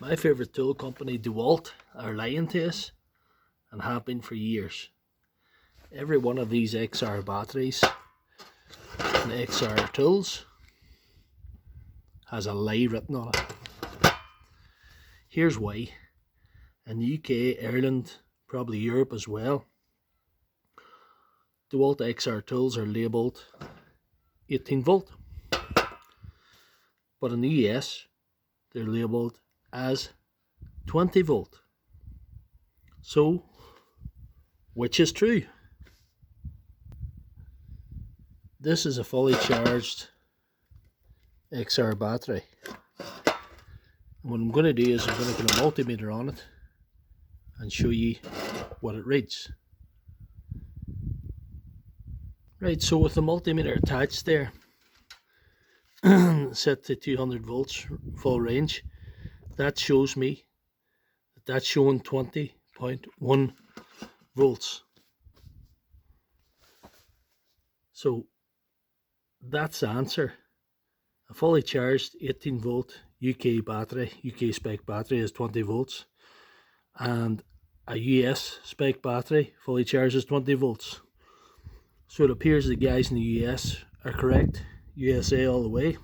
My favourite tool company, Dewalt, are lying to us and have been for years. Every one of these XR batteries and XR tools has a lie written on it. Here's why. In the UK, Ireland, probably Europe as well, Dewalt XR tools are labelled 18 volt. But in the US, they're labelled as 20 volt. So, which is true? This is a fully charged XR battery. And what I'm going to do is I'm going to put a multimeter on it and show you what it reads. Right, so with the multimeter attached there, set to 200 volts full range, that shows me that that's showing 20.1 volts. So that's the answer. A fully charged 18 volt UK battery, UK spec battery is 20 volts, and a US spec battery fully charged is 20 volts. So it appears the guys in the US are correct. USA all the way.